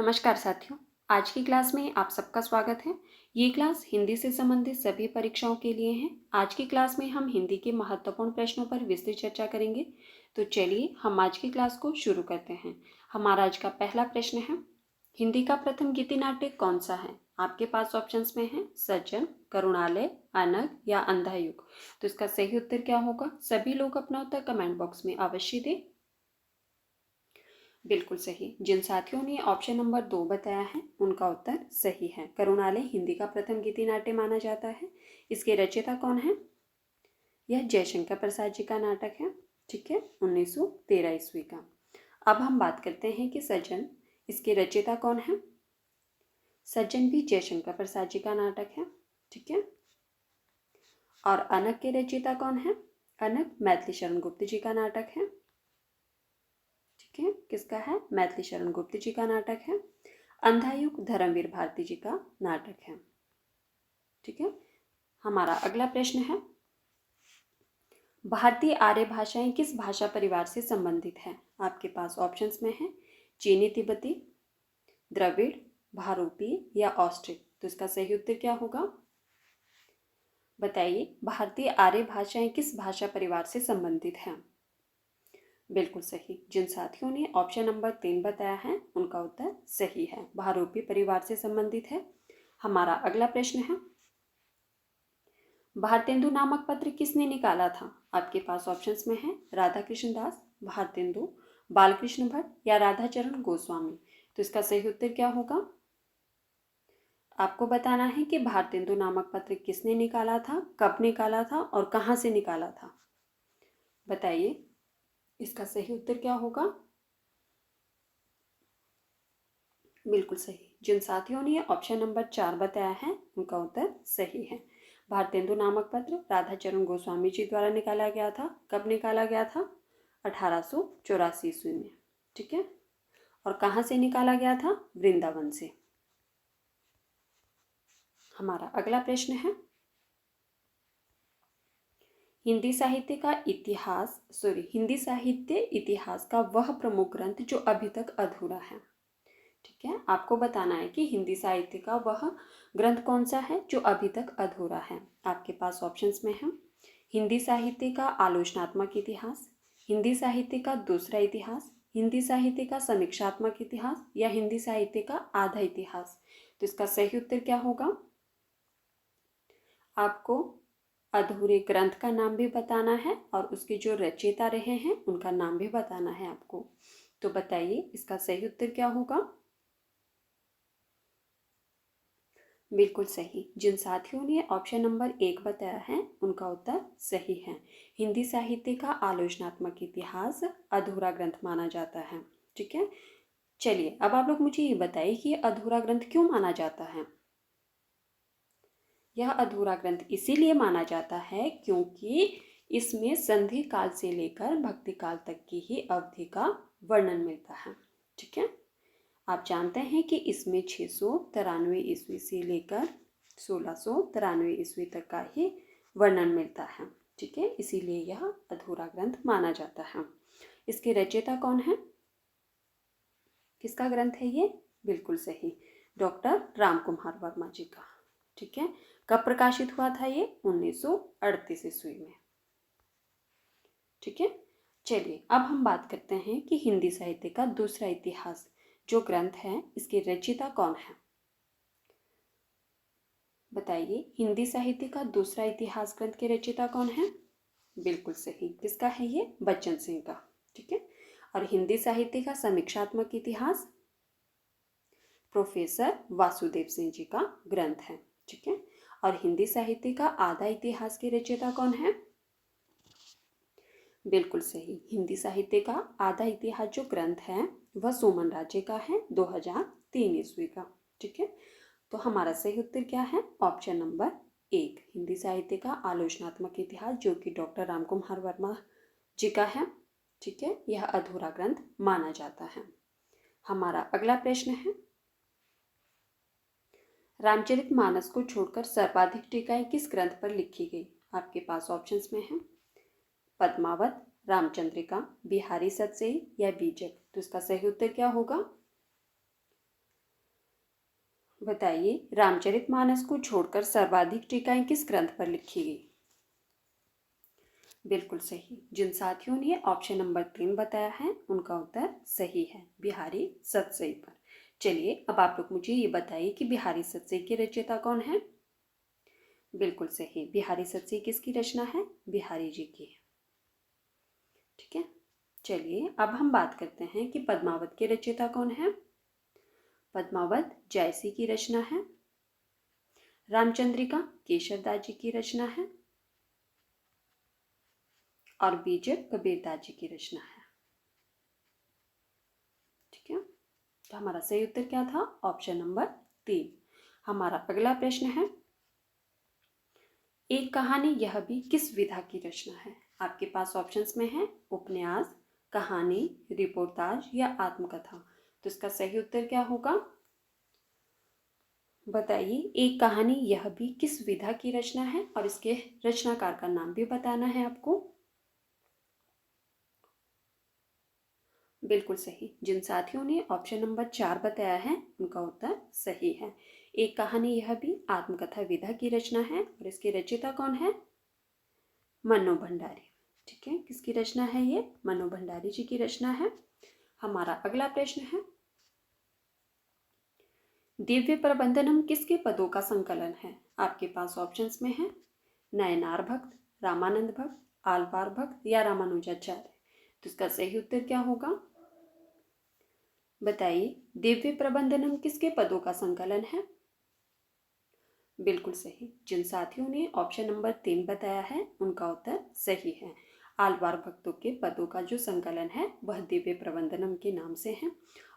नमस्कार साथियों। आज की क्लास में आप सबका स्वागत है। ये क्लास हिंदी से संबंधित सभी परीक्षाओं के लिए है। आज की क्लास में हम हिंदी के महत्वपूर्ण प्रश्नों पर विस्तृत चर्चा करेंगे। तो चलिए हम आज की क्लास को शुरू करते हैं। हमारा आज का पहला प्रश्न है, हिंदी का प्रथम गीतिनाट्य कौन सा है? आपके पास ऑप्शंस में है सज्जन, करुणालय, अनग या अंधा युग। तो इसका सही उत्तर क्या होगा? सभी लोग अपना उत्तर कमेंट बॉक्स में अवश्य दें। बिल्कुल सही। जिन साथियों ने ऑप्शन नंबर 2 बताया है उनका उत्तर सही है। करुणालय हिंदी का प्रथम गीतिनाट्य माना जाता है। इसके रचयिता कौन है? यह जयशंकर प्रसाद जी का नाटक है। ठीक है, 1913 ईस्वी का। अब हम बात करते हैं कि सज्जन, इसके रचयिता कौन है? सज्जन भी जयशंकर प्रसाद जी का नाटक है। ठीक है। और अनग के रचयिता कौन है? अनग मैथिली शरण गुप्त जी का नाटक है। ठीक है, किसका है? मैथिली शरण गुप्त जी का नाटक है। अंधा युग धर्मवीर भारती जी का नाटक है। ठीक है। हमारा अगला प्रश्न है, भारतीय आर्य भाषाएं किस भाषा परिवार से संबंधित है? आपके पास ऑप्शंस में है चीनी तिब्बती, द्रविड़, भारूपी या ऑस्ट्रिक। तो इसका सही उत्तर क्या होगा? बताइए, भारतीय आर्य भाषाएं किस भाषा परिवार से संबंधित हैं? बिल्कुल सही। जिन साथियों ने ऑप्शन नंबर 3 बताया है उनका उत्तर सही है, भारूपी परिवार से संबंधित है। हमारा अगला प्रश्न है, भारतेंदु नामक पत्र किसने निकाला था? आपके पास ऑप्शंस में है राधा कृष्ण दास, भारतेंदु, बालकृष्ण भट्ट या राधाचरण गोस्वामी। तो इसका सही उत्तर क्या होगा? आपको बताना है कि भारतेंदु नामक पत्र किसने निकाला था, कब निकाला था और कहाँ से निकाला था। बताइए, इसका सही उत्तर क्या होगा? बिल्कुल सही। जिन साथियों ने ऑप्शन नंबर 4 बताया है उनका उत्तर सही है। भारतेंदु नामक पत्र राधाचरण गोस्वामी जी द्वारा निकाला गया था। कब निकाला गया था? 1884 ईस्वी में। ठीक है। और कहाँ से निकाला गया था? वृंदावन से। हमारा अगला प्रश्न है, हिंदी साहित्य इतिहास का वह प्रमुख ग्रंथ जो अभी तक अधूरा है। ठीक है, आपको बताना है कि हिंदी साहित्य का वह ग्रंथ कौन सा है जो अभी तक अधूरा है। आपके पास ऑप्शंस में है हिंदी साहित्य का आलोचनात्मक इतिहास, हिंदी साहित्य का दूसरा इतिहास, हिंदी साहित्य का समीक्षात्मक इतिहास या हिंदी साहित्य का आधा इतिहास। तो इसका सही उत्तर क्या होगा? आपको अधूरे ग्रंथ का नाम भी बताना है और उसके जो रचयिता रहे हैं उनका नाम भी बताना है आपको। तो बताइए, इसका सही उत्तर क्या होगा? बिल्कुल सही। जिन साथियों ने ऑप्शन नंबर 1 बताया है उनका उत्तर सही है। हिंदी साहित्य का आलोचनात्मक इतिहास अधूरा ग्रंथ माना जाता है। ठीक है। चलिए, अब आप लोग मुझे ये बताइए कि अधूरा ग्रंथ क्यों माना जाता है? यह अधूरा ग्रंथ इसीलिए माना जाता है क्योंकि इसमें संधि काल से लेकर भक्ति काल तक की ही अवधि का वर्णन मिलता है। ठीक है। आप जानते हैं कि इसमें 693 ईस्वी से लेकर 1693 ईस्वी तक का ही वर्णन मिलता है। ठीक है, इसीलिए यह अधूरा ग्रंथ माना जाता है। इसके रचयिता कौन है? किसका ग्रंथ है ये? बिल्कुल सही, डॉक्टर राम कुमार वर्मा जी का। ठीक है। कब प्रकाशित हुआ था ये? 1938 ईस्वी में। ठीक है। चलिए, अब हम बात करते हैं कि हिंदी साहित्य का दूसरा इतिहास जो ग्रंथ है इसके रचयिता कौन है? बताइए, हिंदी साहित्य का दूसरा इतिहास ग्रंथ के रचयिता कौन है? बिल्कुल सही। किसका है ये? बच्चन सिंह का। ठीक है। और हिंदी साहित्य का समीक्षात्मक इतिहास प्रोफेसर वासुदेव सिंह जी का ग्रंथ है। ठीक है। और हिंदी साहित्य का आधा इतिहास के रचयिता कौन है? बिल्कुल सही। हिंदी साहित्य का आधा इतिहास जो ग्रंथ है वह सोमन राज्य का है, 2003 ईस्वी का। ठीक है। तो हमारा सही उत्तर क्या है? ऑप्शन नंबर 1, हिंदी साहित्य का आलोचनात्मक इतिहास जो कि डॉक्टर राम कुमार वर्मा जी का है। ठीक है, यह अधूरा ग्रंथ माना जाता है। हमारा अगला प्रश्न है, रामचरितमानस को छोड़कर सर्वाधिक टीकाएं किस ग्रंथ पर लिखी गई? आपके पास ऑप्शंस में है पद्मावत, रामचंद्रिका, बिहारी सतसई या बीजक। तो इसका सही उत्तर क्या होगा? बताइए, रामचरितमानस को छोड़कर सर्वाधिक टीकाएं किस ग्रंथ पर लिखी गई? बिल्कुल सही। जिन साथियों ने ऑप्शन नंबर 3 बताया है उनका उत्तर सही है, बिहारी सतसई पर। चलिए अब आप लोग मुझे ये बताइए कि बिहारी सतसई के रचयिता कौन है? बिल्कुल सही। बिहारी सतसई किसकी रचना है? बिहारी जी की। ठीक है, चलिए अब हम बात करते हैं कि पद्मावत के रचयिता कौन है? पद्मावत जायसी की रचना है। रामचंद्रिका केशवदास जी की रचना है और बीजक कबीरदास जी की रचना है। ठीक है, तो हमारा सही उत्तर क्या था? Option number 3। हमारा अगला प्रश्न है, एक कहानी यह भी किस विधा की रचना है? आपके पास ऑप्शंस में है उपन्यास, कहानी, रिपोर्टाज या आत्मकथा। तो इसका सही उत्तर क्या होगा? बताइए, एक कहानी यह भी किस विधा की रचना है और इसके रचनाकार का नाम भी बताना है आपको। बिल्कुल सही। जिन साथियों ने ऑप्शन नंबर 4 बताया है उनका उत्तर सही है। एक कहानी यह भी आत्मकथा विधा की रचना है और इसके रचयिता कौन है? मन्नू भंडारी। ठीक है, किसकी रचना है ये? मन्नू भंडारी जी की रचना है। हमारा अगला प्रश्न है, दिव्य प्रबंधनम किसके पदों का संकलन है? आपके पास ऑप्शंस में है नयनार भक्त, रामानंद भक्त, आलवार भक्त या रामानुजाचार्य। तो इसका सही उत्तर क्या होगा? बताइए, दिव्य प्रबंधनम किसके पदों का संकलन है? बिल्कुल सही। जिन साथियों ने ऑप्शन नंबर 3 बताया है उनका उत्तर सही है। आलवार भक्तों के पदों का जो संकलन है वह दिव्य प्रबंधनम के नाम से है।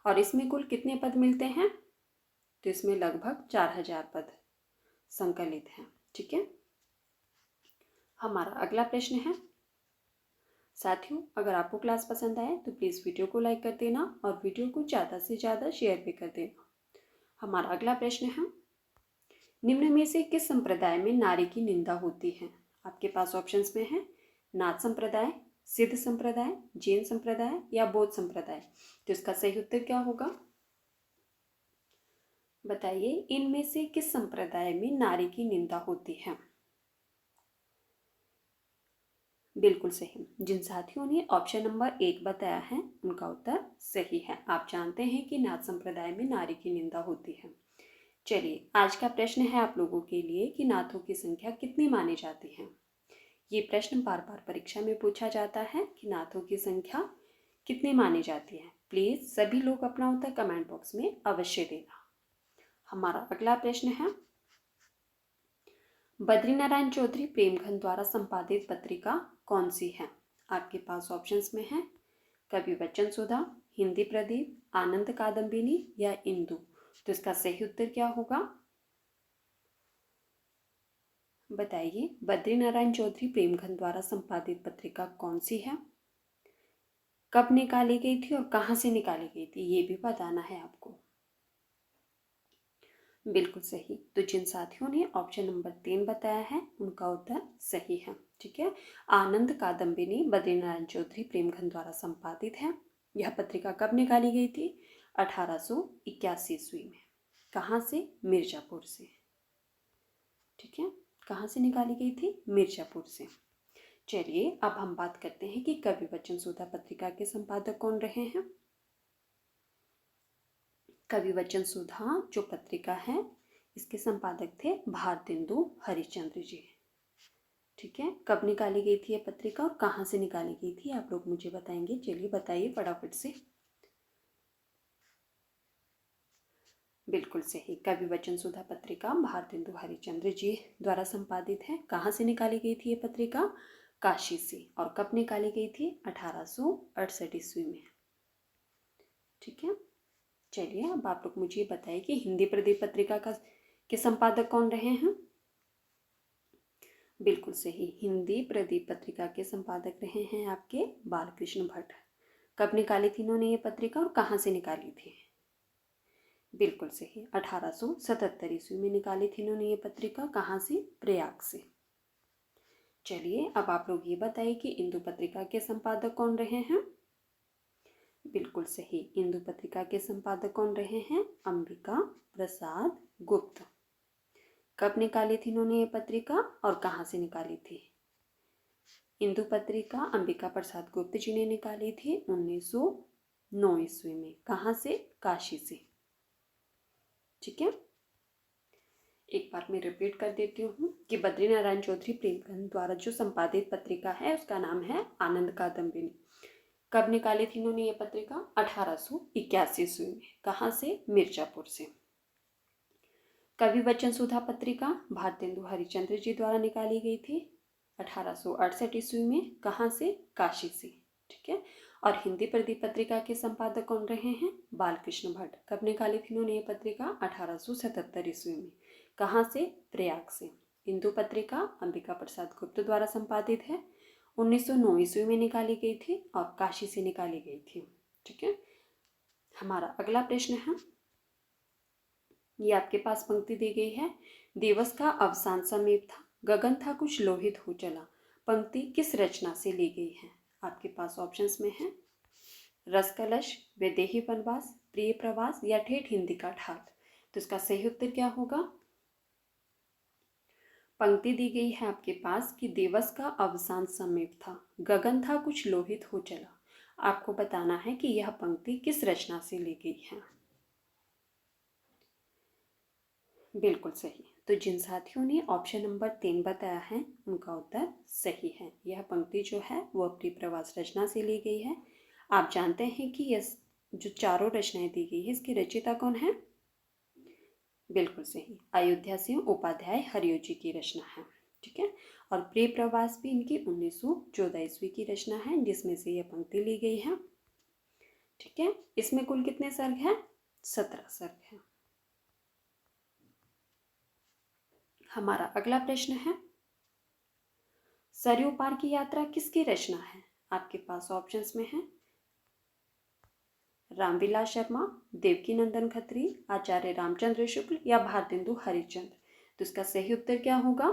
और इसमें कुल कितने पद मिलते हैं? तो इसमें लगभग 4000 पद संकलित हैं। ठीक है, हमारा अगला प्रश्न है, साथियों अगर आपको क्लास पसंद आए तो प्लीज़ वीडियो को लाइक कर देना और वीडियो को ज़्यादा से ज़्यादा शेयर भी कर देना। हमारा अगला प्रश्न है, निम्न में से किस संप्रदाय में नारी की निंदा होती है? आपके पास ऑप्शंस में है नाथ संप्रदाय, सिद्ध संप्रदाय, जैन संप्रदाय या बौद्ध संप्रदाय। तो इसका सही उत्तर क्या होगा? बताइए, इनमें से किस संप्रदाय में नारी की निंदा होती है? बिल्कुल सही। जिन साथियों ने ऑप्शन नंबर 1 बताया है उनका उत्तर सही है। आप जानते हैं कि नाथ संप्रदाय में नारी की निंदा होती है। चलिए, आज का प्रश्न है आप लोगों के लिए कि नाथों की संख्या कितनी मानी जाती है। ये प्रश्न बार बार परीक्षा में पूछा जाता है कि नाथों की संख्या कितनी मानी जाती है। प्लीज सभी लोग अपना उत्तर कमेंट बॉक्स में अवश्य देना। हमारा अगला प्रश्न है, बद्रीनारायण चौधरी प्रेमघन द्वारा संपादित पत्रिका कौन सी है? आपके पास ऑप्शंस में है कवि वचन सुधा, हिंदी प्रदीप, आनंद कादम्बिनी या इंदु। तो इसका सही उत्तर क्या होगा? बताइए, बद्रीनारायण चौधरी प्रेमघन द्वारा संपादित पत्रिका कौन सी है, कब निकाली गई थी और कहाँ से निकाली गई थी, ये भी बताना है आपको। बिल्कुल सही। तो जिन साथियों ने ऑप्शन नंबर 3 बताया है उनका उत्तर सही है। ठीक है, आनंद कादम्बिनी बद्रीनारायण चौधरी प्रेमघन द्वारा संपादित है। यह पत्रिका कब निकाली गई थी? 1881 ईस्वी में। कहाँ से? मिर्जापुर से। ठीक है, कहाँ से निकाली गई थी? मिर्जापुर से। चलिए अब हम बात करते हैं कि कवि वचन सुधा पत्रिका के संपादक कौन रहे हैं। कवि वचन सुधा जो पत्रिका है इसके संपादक थे भारतेंदु हरिश्चंद्र जी। ठीक है, कब निकाली गई थी यह पत्रिका और कहाँ से निकाली गई थी आप लोग मुझे बताएंगे। चलिए बताइए फटाफट से। बिल्कुल सही। कवि वचन सुधा पत्रिका भारतेंदु हरिश्चंद्र जी द्वारा संपादित है। कहाँ से निकाली गई थी ये पत्रिका? काशी से। और कब निकाली गई थी? 1868 ईस्वी में। ठीक है, चलिए अब आप लोग मुझे बताइए कि हिंदी प्रदीप पत्रिका के संपादक कौन रहे हैं। बिल्कुल सही। हिंदी प्रदीप पत्रिका के संपादक रहे हैं आपके बालकृष्ण भट्ट। कब निकाली थी इन्होंने ये पत्रिका और कहाँ से निकाली थी? बिल्कुल सही, 1877 ईस्वी में निकाली थी इन्होंने ये पत्रिका। कहाँ से? प्रयाग से। चलिए अब आप लोग ये बताइए कि इंदु पत्रिका के संपादक कौन रहे हैं। बिल्कुल सही। इंदु पत्रिका के संपादक कौन रहे हैं? अंबिका प्रसाद गुप्त। कब निकाली थी इन्होंने ये पत्रिका और कहाँ से निकाली थी? इंदु पत्रिका अंबिका प्रसाद गुप्त जी ने निकाली थी 1909 ईस्वी में। कहाँ से? काशी से। ठीक है, एक बार मैं रिपीट कर देती हूँ कि बद्रीनारायण चौधरी प्रेमचंद द्वारा जो संपादित पत्रिका है उसका नाम है आनंद कादम्बिनी। कब निकाली थी इन्होंने ये पत्रिका? 1881 ईस्वी में। कहाँ से? मिर्जापुर से। कवि वचन सुधा पत्रिका भारतेंदु हरिश्चंद्र जी द्वारा निकाली गई थी 1868 ईस्वी में। कहाँ से? काशी से। ठीक है, और हिंदी प्रदीप पत्रिका के संपादक कौन रहे हैं? बालकृष्ण भट्ट। कब निकाली थी इन्होंने ये पत्रिका? 1877 ईस्वी में। कहाँ से? प्रयाग से। इंदु पत्रिका अंबिका प्रसाद गुप्त द्वारा संपादित है, 1909 ईस्वी में निकाली गई थी और काशी से निकाली गई थी। ठीक है, हमारा अगला प्रश्न है, ये आपके पास पंक्ति दी गई है। दिवस का अवसान समीप था, गगन था कुछ लोहित हो चला। पंक्ति किस रचना से ली गई है? आपके पास ऑप्शंस में है रसकलश, वैदेही वनवास, प्रिय प्रवास या ठेठ हिंदी का ठाठ। तो इसका सही उत्तर क्या होगा? पंक्ति दी गई है आपके पास कि दिवस का अवसान समीप था, गगन था कुछ लोहित हो चला। आपको बताना है कि यह पंक्ति किस रचना से ली गई है। बिल्कुल सही। तो जिन साथियों ने ऑप्शन नंबर 3 बताया है उनका उत्तर सही है। यह पंक्ति जो है वो अपनी प्रवास रचना से ली गई है। आप जानते हैं कि यह जो चारों रचनाएं दी गई है इसकी रचयिता कौन है? बिल्कुल सही, अयोध्या सिंह उपाध्याय हरियो जी की रचना है। ठीक है, और प्रिय प्रवास भी इनकी 1914 ईस्वी की रचना है जिसमें से यह पंक्ति ली गई है। ठीक है, इसमें कुल कितने सर्ग हैं? 17 सर्ग हैं। हमारा अगला प्रश्न है, सरयू पार की यात्रा किसकी रचना है? आपके पास ऑप्शंस में है रामविलास शर्मा, देवकी नंदन खत्री, आचार्य रामचंद्र शुक्ल या भारतेंदु हरिश्चंद्र। तो इसका सही उत्तर क्या होगा?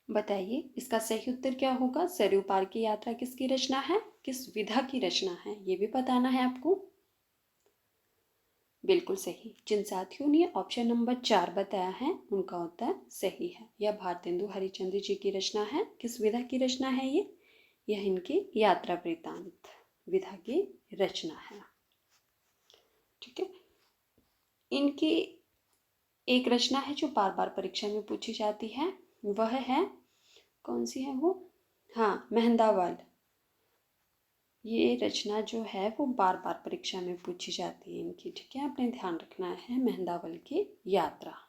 बताइए, इसका सही उत्तर क्या होगा? सरयू पार की यात्रा किसकी रचना है? किस विधा की रचना है, ये भी बताना है आपको। बिल्कुल सही। जिन साथियों ने ऑप्शन नंबर 4 बताया है उनका उत्तर सही है। यह भारतेंदु हरिश्चंद्र जी की रचना है। किस विधा की रचना है ये? यह इनकी यात्रा वृत्तांत विधा की रचना है। ठीक है, इनकी एक रचना है जो बार बार परीक्षा में पूछी जाती है, वह है कौन सी है वो? हाँ, मेहंदावल। ये रचना जो है वो बार बार परीक्षा में पूछी जाती है इनकी। ठीक है, आपने ध्यान रखना है, मेहंदावल की यात्रा।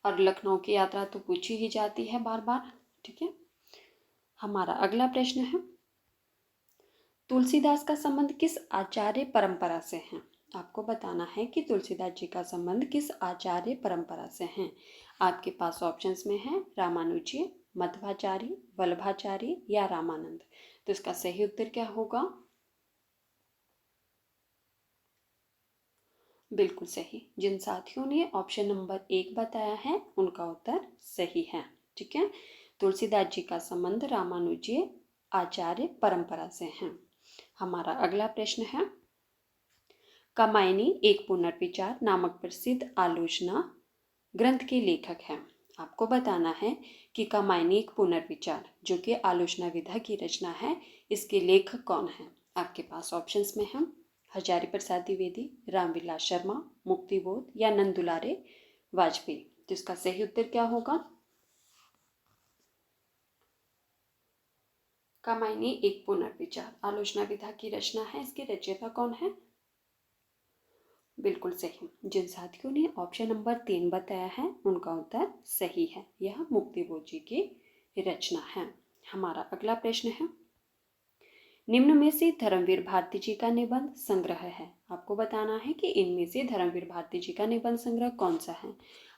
और लखनऊ की यात्रा तो पूछी ही जाती है बार बार। ठीक है, हमारा अगला प्रश्न है, तुलसीदास का संबंध किस आचार्य परंपरा से है? आपको बताना है कि तुलसीदास जी का संबंध किस आचार्य परंपरा से है। आपके पास ऑप्शंस में है रामानुजी, मध्वाचार्य, वल्लभाचार्य या रामानंद। तो इसका सही उत्तर क्या होगा? बिल्कुल सही। जिन साथियों ने ऑप्शन नंबर 1 बताया है उनका उत्तर सही है। ठीक है, तुलसीदास जी का संबंध रामानुजी आचार्य परंपरा से है। हमारा अगला प्रश्न है, कामायनी एक पुनर्विचार नामक प्रसिद्ध आलोचना ग्रंथ के लेखक हैं। आपको बताना है कि कामायनी एक पुनर्विचार जो कि आलोचना विधा की रचना है, इसके लेखक कौन है? आपके पास ऑप्शंस में हम हजारी प्रसाद द्विवेदी, रामविलास शर्मा, मुक्तिबोध या नंदुलारे वाजपेयी। तो इसका सही उत्तर क्या होगा? कामायनी एक पुनर्विचार आलोचना विधा की रचना है, इसके रचयिता कौन है? बिल्कुल सही। जिन साथियों ने ऑप्शन नंबर 3 बताया है उनका उत्तर सही है। यह मुक्तिबोध जी की रचना है। हमारा अगला प्रश्न है, निम्न में से धर्मवीर भारती जी का निबंध संग्रह है। आपको बताना है कि इनमें से धर्मवीर भारती जी का निबंध संग्रह कौन सा है।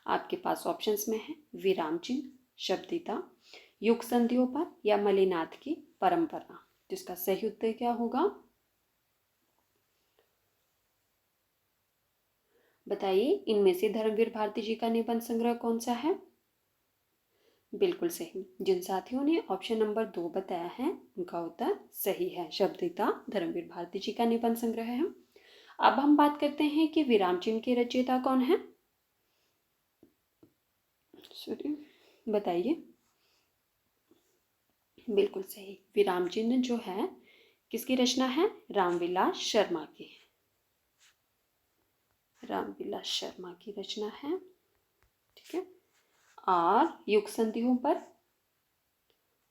आपके पास ऑप्शंस में है विराम चिन्ह, शब्दिता, युग संधियों पर या मलिनाथ की परंपरा। जिसका सही उत्तर क्या होगा? बताइए, इनमें से धर्मवीर भारती जी का निबंध संग्रह कौन सा है? बिल्कुल सही। जिन साथियों ने ऑप्शन नंबर 2 बताया है उनका उत्तर सही है। शब्दता धर्मवीर भारती जी का निबंध संग्रह है। अब हम बात करते हैं कि विराम चिन्ह के रचयिता कौन है। सॉरी, बताइए। बिल्कुल सही। विराम चिन्ह जो है किसकी रचना है? रामविलास शर्मा की। रामविलास शर्मा की रचना है, ठीक है। और युग संधियों पर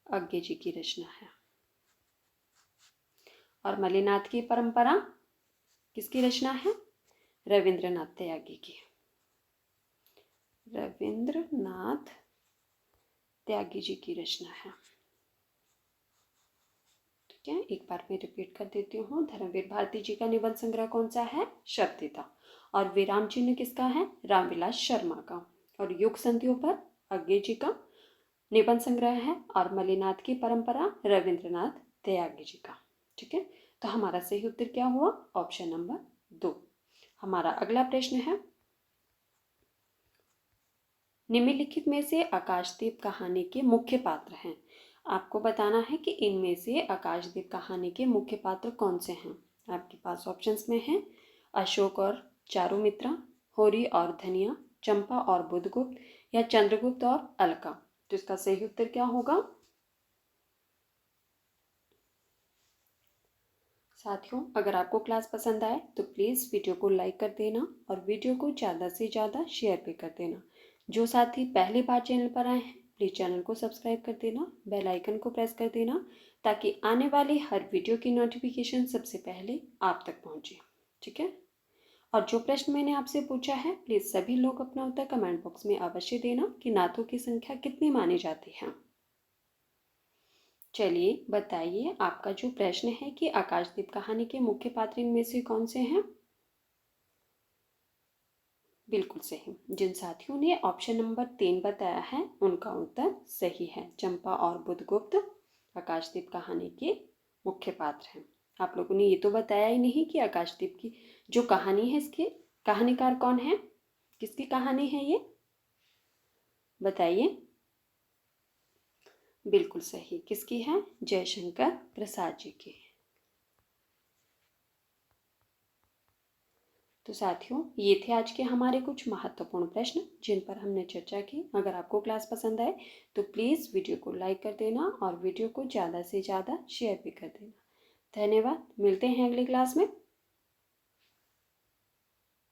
अज्ञे जी की रचना है। और मलिनाथ की परंपरा किसकी रचना है? रविंद्रनाथ त्यागी की। रविंद्रनाथ त्यागी जी की रचना है, ठीक है। एक बार मैं रिपीट कर देती हूँ। धर्मवीर भारती जी का निबंध संग्रह कौन सा है? शब्दता। और विराम चिन्ह किसका है? रामविलास शर्मा का। और युग संधियों पर अज्ञे जी का निबंध संग्रह है। और मलिनाथ की परंपरा रविंद्रनाथ त्यागी जी का, ठीक है। तो हमारा सही उत्तर क्या हुआ? Option number 2। हमारा अगला प्रश्न है, निम्नलिखित में से आकाशदीप कहानी के मुख्य पात्र हैं। आपको बताना है कि इनमें से आकाशदीप कहानी के मुख्य पात्र कौन से हैं। आपके पास ऑप्शंस में हैं अशोक और चारुमित्रा, होरी और धनिया, चंपा और बुधगुप्त, या चंद्रगुप्त और अलका। तो इसका सही उत्तर क्या होगा? साथियों, अगर आपको क्लास पसंद आए तो प्लीज़ वीडियो को लाइक कर देना और वीडियो को ज़्यादा से ज़्यादा शेयर भी कर देना। जो साथी पहली बार चैनल पर आए हैं प्लीज़ चैनल को सब्सक्राइब कर देना, बेल आइकन को प्रेस कर देना, ताकि आने वाली हर वीडियो की नोटिफिकेशन सबसे पहले आप तक पहुँचे, ठीक है। और जो प्रश्न मैंने आपसे पूछा है प्लीज़ सभी लोग अपना उत्तर कमेंट बॉक्स में अवश्य देना कि नाथों की संख्या कितनी मानी जाती है। चलिए बताइए, आपका जो प्रश्न है कि आकाशदीप कहानी के मुख्य पात्र इनमें से कौन से हैं। बिल्कुल सही। जिन साथियों ने ऑप्शन नंबर 3 बताया है उनका उत्तर सही है। चंपा और बुधगुप्त आकाशदीप कहानी के मुख्य पात्र हैं। आप लोगों ने ये तो बताया ही नहीं कि आकाशदीप की जो कहानी है इसके कहानीकार कौन है, किसकी कहानी है ये, बताइए। बिल्कुल सही। किसकी है? जयशंकर प्रसाद जी की। तो साथियों, ये थे आज के हमारे कुछ महत्वपूर्ण प्रश्न जिन पर हमने चर्चा की। अगर आपको क्लास पसंद आए तो प्लीज़ वीडियो को लाइक कर देना और वीडियो को ज़्यादा से ज़्यादा शेयर भी कर देना। धन्यवाद। मिलते हैं अगली क्लास में।